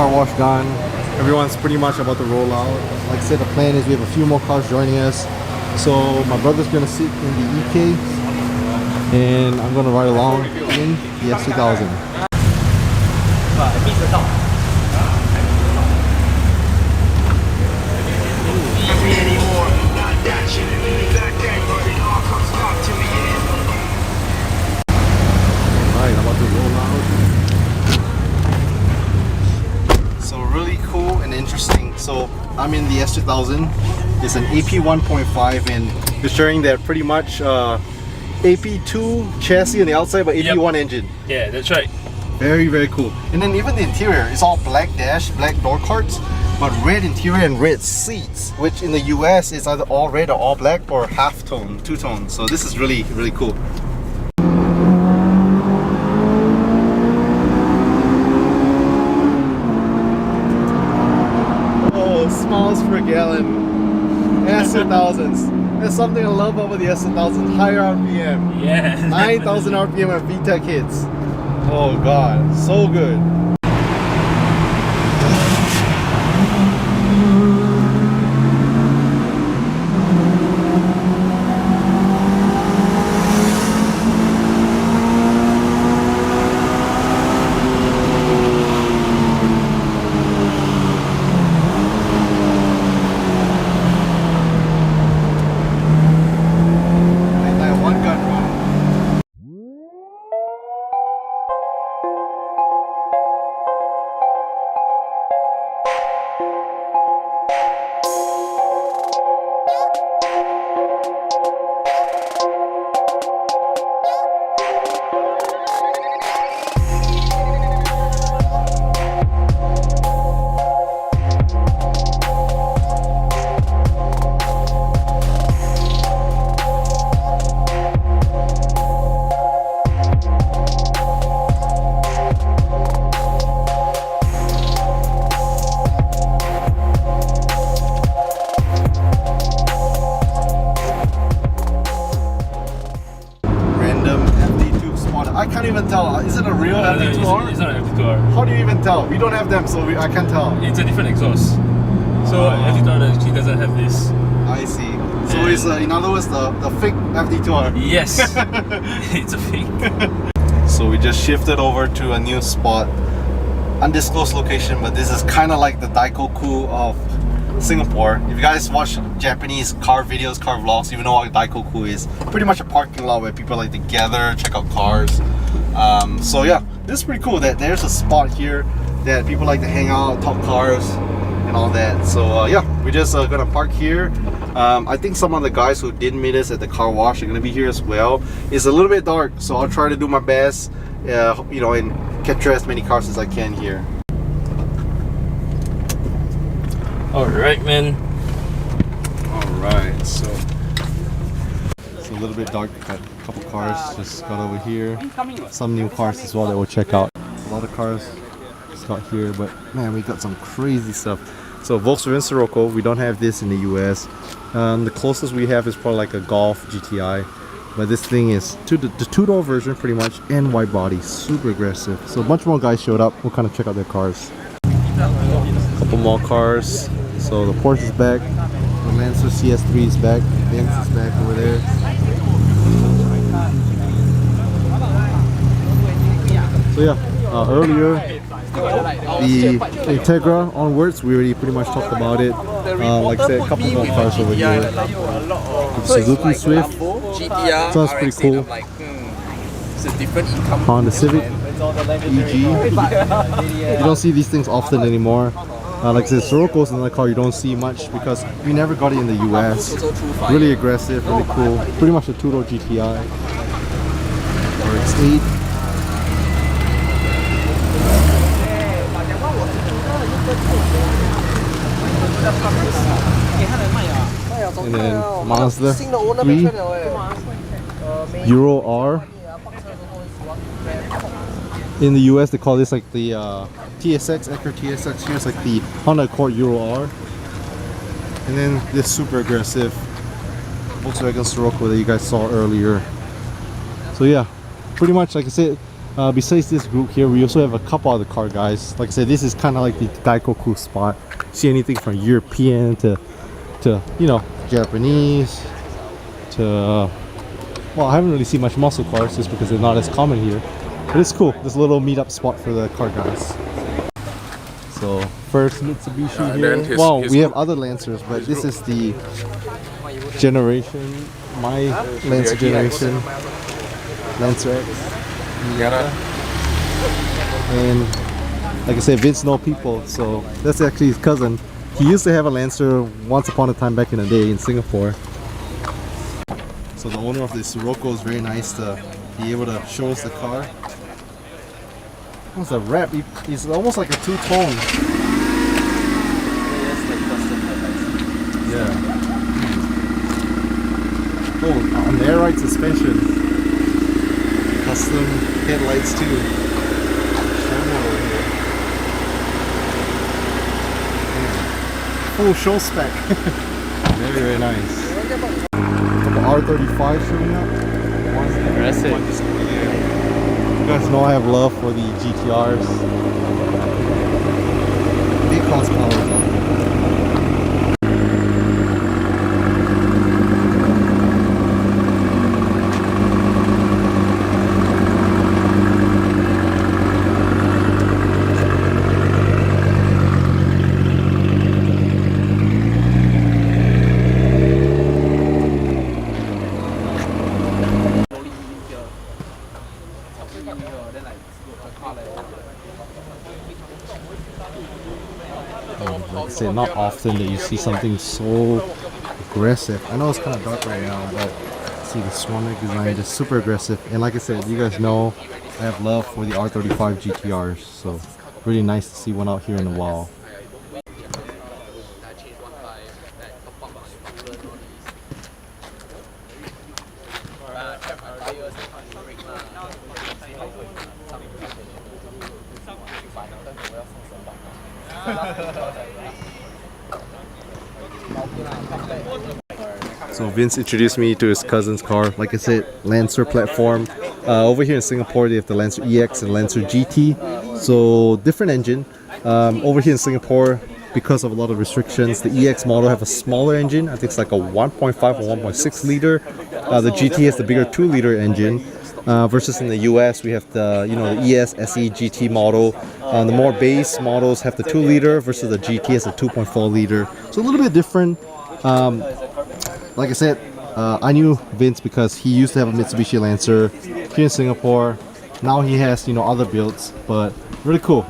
car wash done. Everyone's pretty much about to roll out. Like I said, the plan is we have a few more cars joining us. So my brother's gonna sit in the EK and I'm gonna ride along in the S2000. Alright, I'm about to roll out. So really cool and interesting. So I'm in the S2000. It's an AP 1.5 and it's showing that pretty much AP2 chassis on the outside but AP1 engine. Yeah, that's right. Very, very cool. And then even the interior is all black dash, black door cards, but red interior and red seats, which in the US is either all red or all black or half tone, two-tone. So this is really, really cool. Miles per gallon. S2000s. There's something I love about the S2000s. Higher RPM. Yeah. 9,000 RPM at VTEC hits. Oh god, so good. I can't even tell. Is it a real FD2R? It's not an FD2R. How do you even tell? We don't have them, so I can't tell. It's a different exhaust. So FD2R actually doesn't have this. I see. So it's in other words the fake FD2R. Yes. It's a fake. So we just shifted over to a new spot. Undisclosed location, but this is kind of like the Daikoku of Singapore. If you guys watch Japanese car videos, car vlogs, you know what Daikoku is. Pretty much a parking lot where people like to gather, check out cars. So yeah, this is pretty cool that there's a spot here that people like to hang out, talk cars and all that. So yeah, we're just gonna park here. I think some of the guys who did meet us at the car wash are gonna be here as well. It's a little bit dark, so I'll try to do my best, you know, and capture as many cars as I can here. Alright, man. Alright, so it's a little bit dark. Got a couple cars just got over here. Some new cars as well that we'll check out. A lot of cars just got here, but man, we got some crazy stuff. So Volkswagen Sirocco, we don't have this in the US. The closest we have is probably like a Golf GTI. But this thing is the two-door version pretty much, and wide body, super aggressive. So a bunch more guys showed up. We'll kind of check out their cars. Couple more cars. So the Porsche is back, the Lancer CS3 is back, Benz is back over there. So yeah, earlier the Integra onwards, we already pretty much talked about it. Like I said, a couple more cars over here. The Suzuki Swift, sounds pretty cool. Honda Civic, EG. You don't see these things often anymore. Like I said, Sirocco's another car you don't see much because we never got it in the US. Really aggressive, really cool. Pretty much a two-door GTI. RX-8. And then Mazda 3 Euro R. In the US they call this like the TSX, Acura TSX. Here's like the Honda Accord Euro R. And then this super aggressive Volkswagen Sirocco that you guys saw earlier. So yeah, pretty much like I said, Besides this group here, we also have a couple other car guys. Like I said, this is kind of like the Daikoku spot. See anything from European to you know, Japanese to well, I haven't really seen much muscle cars just because they're not as common here. But it's cool. This little meetup spot for the car guys. So first Mitsubishi here. Well, we have other Lancers, but this is the generation, my Lancer generation, Lancer X. And like I said, Vince knows people, so that's actually his cousin. He used to have a Lancer once upon a time back in the day in Singapore. So the owner of the Sirocco is very nice to be able to show us the car. What's a wrap? It's almost like a two-tone. Yeah. Oh, an air ride suspension. Custom headlights too. Full show spec. Very, very nice. R35 showing up. Aggressive. You guys know I have love for the GTRs. Big horsepower though. Like I say, not often that you see something so aggressive. I know it's kind of dark right now, but see the Swanwick design is super aggressive. And like I said, you guys know I have love for the R35 GTRs, so really nice to see one out here in the wild. So Vince introduced me to his cousin's car. Like I said, Lancer platform. Over here in Singapore, they have the Lancer EX and Lancer GT. So different engine. Over here in Singapore, because of a lot of restrictions, the EX model have a smaller engine. I think it's like a 1.5 or 1.6 liter. The GT has the bigger 2-liter engine. Versus in the US, we have the the ES SE GT model. The more base models have the 2-liter versus the GT has a 2.4 liter. So a little bit different. Like I said, I knew Vince because he used to have a Mitsubishi Lancer here in Singapore. Now he has other builds, but really cool.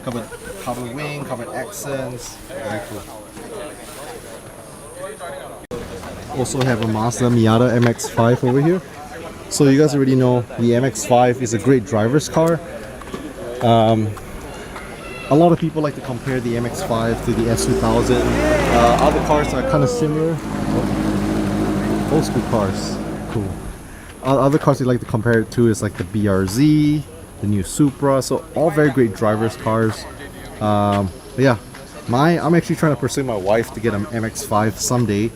Covered wing, covered accents, very cool. Also have a Mazda Miata MX-5 over here. So you guys already know the MX-5 is a great driver's car. A lot of people like to compare the MX-5 to the S2000. Other cars are kind of similar. Old school cars, cool. Other cars you like to compare it to is like the BRZ, the new Supra. So all very great driver's cars. But yeah, I'm actually trying to persuade my wife to get an MX-5 someday.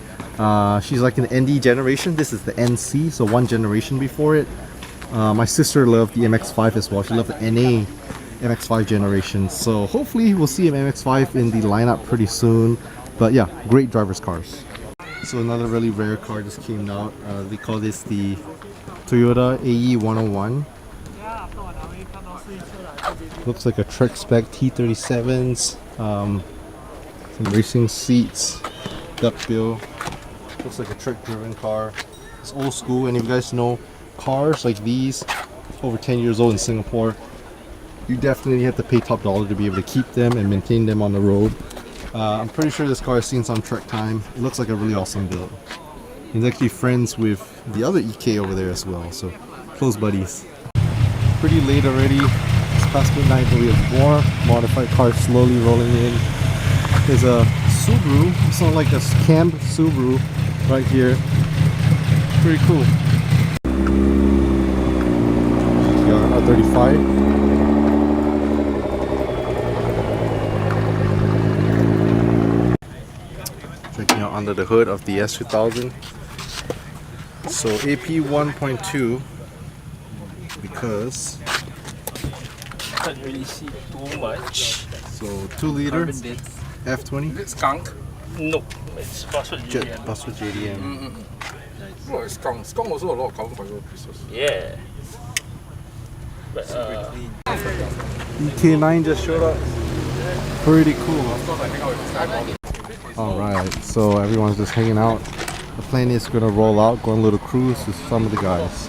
She's like an ND generation. This is the NC, so one generation before it. My sister loved the MX-5 as well. She loved the NA MX-5 generation. So hopefully we'll see an MX-5 in the lineup pretty soon. But yeah, great driver's cars. So another really rare car just came out. They call this the Toyota AE 101. Looks like a Trek spec T37s. Some racing seats, duckbill. Looks like a Trek driven car. It's old school, and if you guys know cars like these, over 10 years old in Singapore, you definitely have to pay top dollar to be able to keep them and maintain them on the road. I'm pretty sure this car has seen some Trek time. It looks like a really awesome build. He's actually friends with the other EK over there as well, so close buddies. Pretty late already. It's past midnight, but we have more modified cars slowly rolling in. There's a Subaru. It's not like a camp Subaru right here. Pretty cool. R35. Checking out under the hood of the S2000. So AP 1.2 because Can't really see too much. so 2 liter F20 It's skunk. Nope, it's password jet JDM. password JDM. Oh, it's skunk. Skunk also a lot of carbon fiber pieces. Yeah. But EK9 just showed up. Pretty cool. Of course, I hang out with this guy Bobby. Alright, so everyone's just hanging out. The plane is gonna roll out, go on a little cruise with some of the guys.